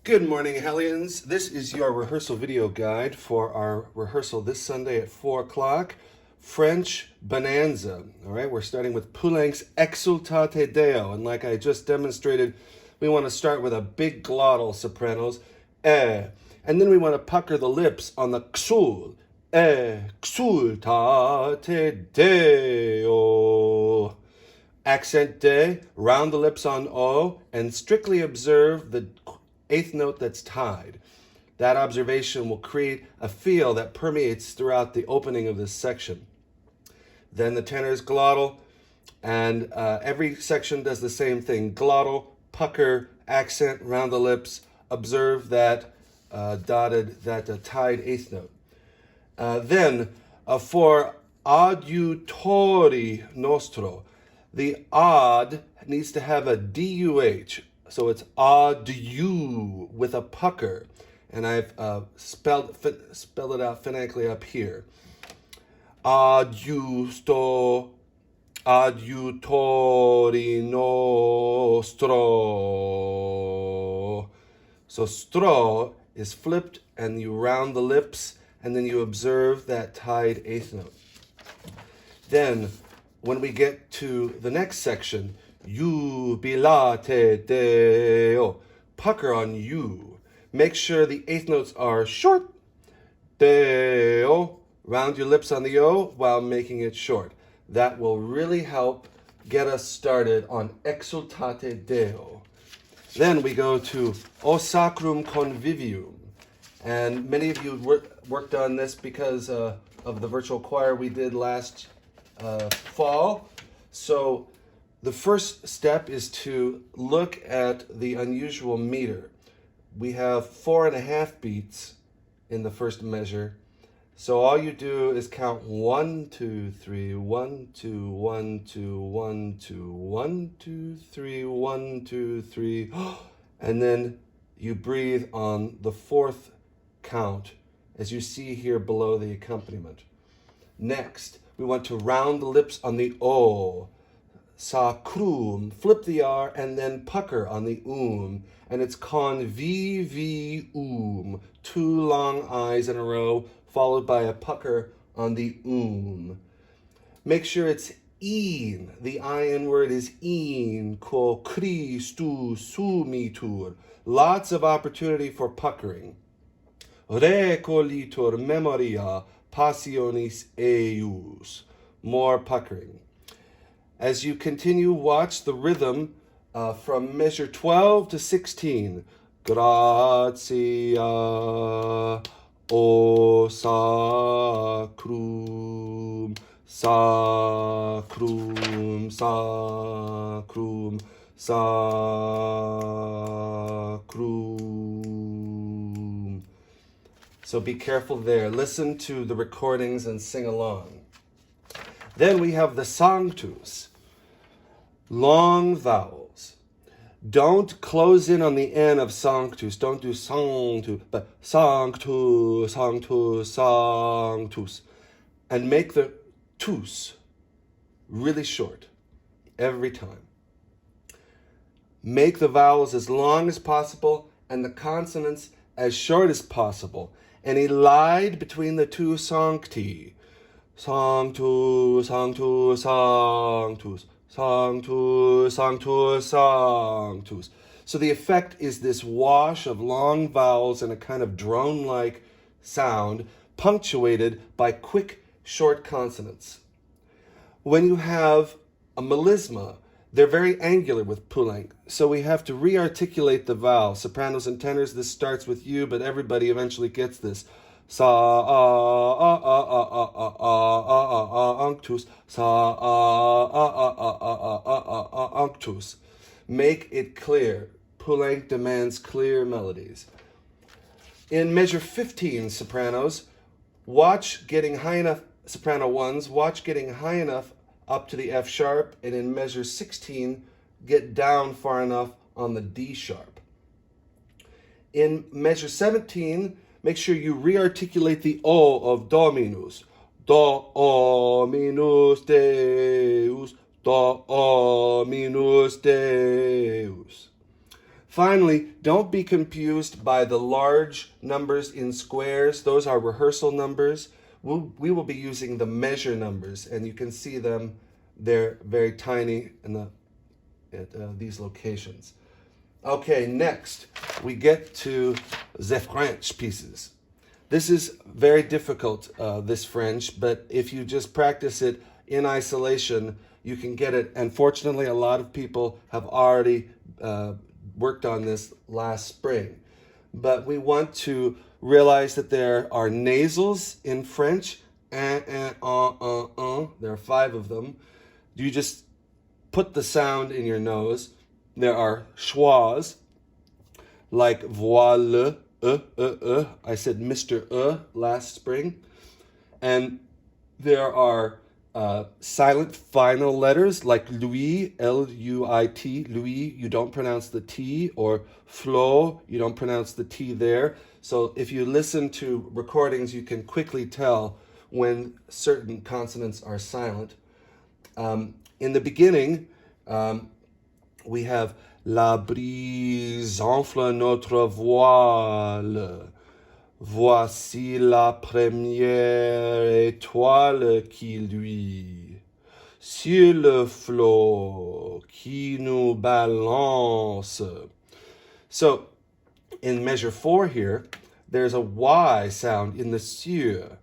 Good morning, Hellions. This is your rehearsal video guide for our rehearsal this Sunday at 4 o'clock. French Bonanza. All right, we're starting with Poulenc's Exultate Deo. And like I just demonstrated, we want to start with a big glottal sopranos, eh. And then we want to pucker the lips on the xul, exultate Deo. Accent de, round the lips on o, and strictly observe the eighth note that's tied. That observation will create a feel that permeates throughout the opening of this section. Then the tenor's glottal, and every section does the same thing. Glottal, pucker, accent, round the lips. Observe that tied eighth note. Then for adiutori nostro, the odd needs to have a DUH. So it's adieu with a pucker. And I've spelled it out phonetically up here. Adiusto, adiutori nostro. So stro is flipped and you round the lips and then you observe that tied eighth note. Then when we get to the next section, jubilate deo, pucker on you. Make sure the eighth notes are short. Deo, round your lips on the O while making it short. That will really help get us started on exultate deo. Then we go to O sacrum convivium. And many of you worked on this because of the virtual choir we did last fall. So the first step is to look at the unusual meter. We have 4.5 beats in the first measure. So all you do is count 1, 2, 3, 1, 2, 1, 2, 1, 2, 1, 2, 3, 1, 2, 3, and then you breathe on the fourth count, as you see here below the accompaniment. Next, we want to round the lips on the O. Sacrum, flip the R, and then pucker on the and it's convivium, 2 long I's in a row, followed by a pucker on the Make sure it's een. The I-N word is een, quo Christus sumitur. Lots of opportunity for puckering. Recolitur memoria passionis eius. More puckering. As you continue, watch the rhythm from measure 12 to 16. Gratia, o sacrum, sacrum, sacrum, sacrum. So be careful there. Listen to the recordings and sing along. Then we have the sanctus, long vowels. Don't close in on the N of sanctus. Don't do sanctus, but sanctus, sanctus, sanctus. And make the tus really short every time. Make the vowels as long as possible and the consonants as short as possible. And elide between the two sancti. Sanctus, sanctus, sanctus, sanctus, sanctus, sanctus. So the effect is this wash of long vowels and a kind of drone-like sound, punctuated by quick, short consonants. When you have a melisma, they're very angular with Poulenc, so we have to re-articulate the vowel. Sopranos and tenors, this starts with you, but everybody eventually gets this. Sanctus, sanctus. Make it clear. Poulenc demands clear melodies. In measure 15, sopranos, watch getting high enough, soprano ones, watch getting high enough up to the F sharp, and in measure 16, get down far enough on the D sharp. In measure 17, make sure you re-articulate the O of Dominus. Dominus Deus, Dominus Deus. Finally, don't be confused by the large numbers in squares. Those are rehearsal numbers. We will be using the measure numbers, and you can see them. They're very tiny at these locations. Okay, next we get to the French pieces. This is very difficult, this French, but if you just practice it in isolation, you can get it. And fortunately, a lot of people have already worked on this last spring. But we want to realize that there are nasals in French. There are 5 of them. You just put the sound in your nose. There are schwas, like voile, I said Mr. Last spring. And there are silent final letters like Louis, L-U-I-T, Louis, you don't pronounce the T, or Flo, you don't pronounce the T there. So if you listen to recordings, you can quickly tell when certain consonants are silent. In the beginning, we have La brise enfle notre voile. Voici la première étoile qui luit sur le flot qui nous balance. So, in measure 4 here, there's a Y sound in the sur.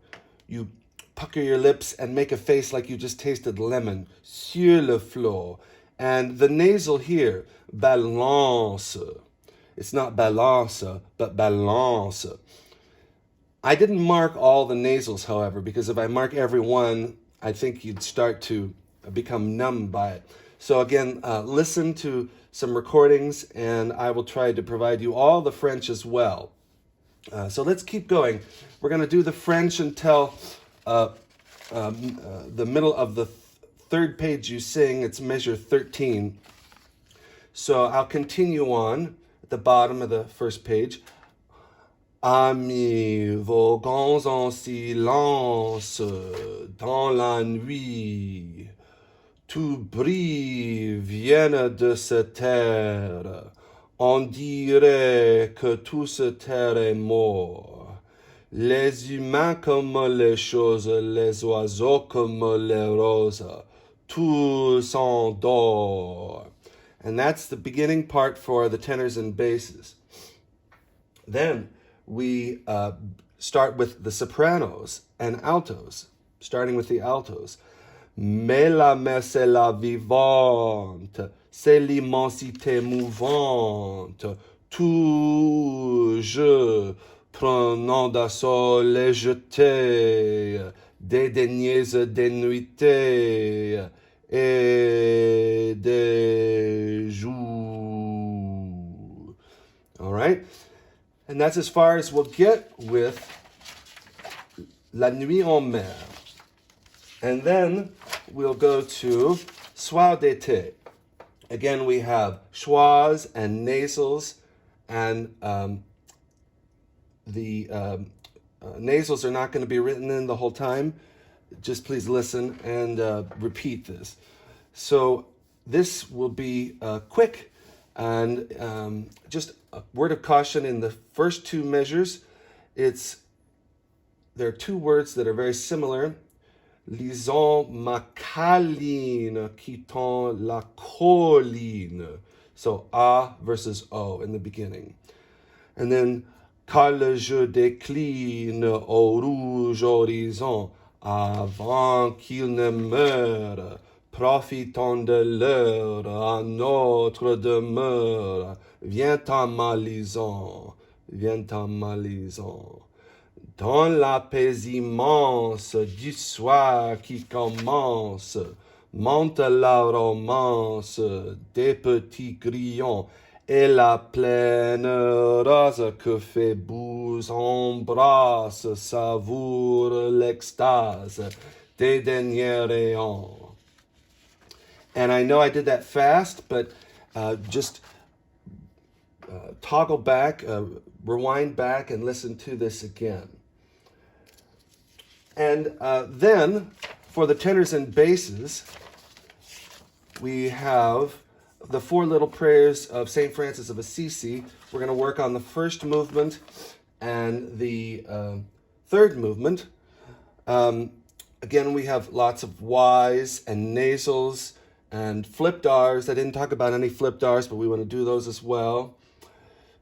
You pucker your lips and make a face like you just tasted lemon. Sur le flot. And the nasal here, balance. It's not balance, but balance. I didn't mark all the nasals, however, because if I mark every one, I think you'd start to become numb by it. So again, listen to some recordings, and I will try to provide you all the French as well. So let's keep going. We're going to do the French until the middle of the third page you sing. It's measure 13. So I'll continue on at the bottom of the first page. Amis, voguons en silence dans la nuit. Tout bruit vient de se taire. On dirait que tout se terre est mort. Les humains comme les choses, les oiseaux comme les roses, tout s'endort. And that's the beginning part for the tenors and basses. Then we start with the sopranos and altos, starting with the altos. Mais la mer c'est la vivante, c'est l'immensité mouvante. Tout je prenant d'assaut les jetés, des déniaises dénuités et des jours. All right? And that's as far as we'll get with La Nuit en Mer. And then we'll go to Soir d'été. Again, we have schwas and nasals, and the nasals are not going to be written in the whole time. Just please listen and repeat this. So this will be quick, and just a word of caution in the first 2 measures. There are 2 words that are very similar. Lisons ma colline, quittant la colline. So A versus O in the beginning. And then, car le je décline au rouge horizon, avant qu'il ne meure, profitant de l'heure à notre demeure, viens-t'en ma lison, viens-t'en ma lison. Dans la paix immense du soir qui commence, monte la romance des petits grillons et la plaine rose que Phébus embrasse savoure l'extase des derniers rayons. And I know I did that fast, but just toggle back, rewind back, and listen to this again. And then, for the tenors and basses, we have the four little prayers of St. Francis of Assisi. We're going to work on the first movement and the third movement. Again, we have lots of Ys and nasals and flipped Rs. I didn't talk about any flipped Rs, but we want to do those as well.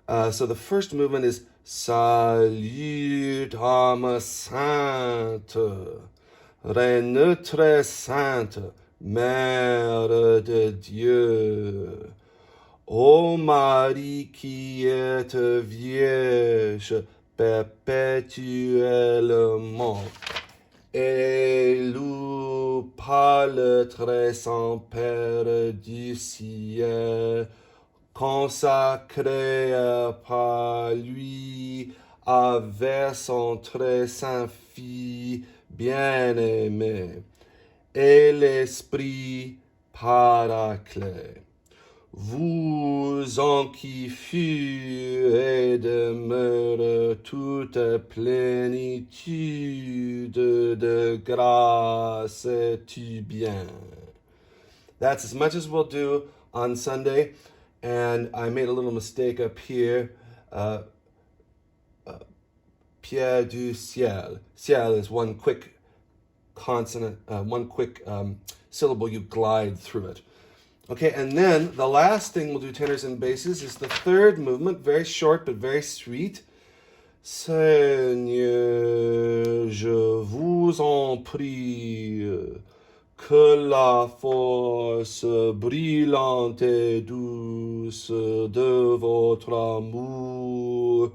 So the first movement is Salut, âme sainte, Reine très sainte, Mère de Dieu. Ô Marie qui êtes vierge perpétuellement, élue par le très saint Père du ciel, consacré par lui avec son très saint Fils bien-aimé, et l'Esprit Paraclet. Vous en qui fut et demeure toute plénitude de grâce et du bien. That's as much as we'll do on Sunday. And I made a little mistake up here. Pierre du ciel. Ciel is one quick consonant, one quick syllable. You glide through it. Okay, and then the last thing we'll do, tenors and basses, is the third movement, very short but very sweet. Seigneur, je vous en prie, que la force brillante et douce de votre amour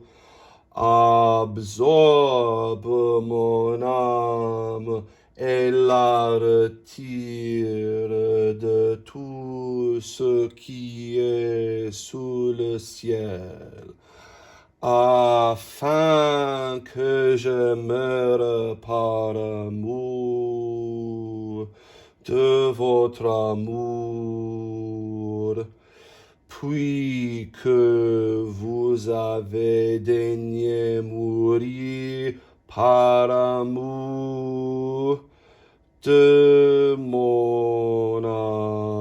absorbe mon âme et la retire de tout ce qui est sous le ciel, afin que je meure par amour de votre amour, puis que vous avez daigné mourir par amour de mon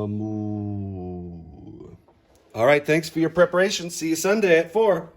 amour. All right, thanks for your preparation. See you Sunday at 4.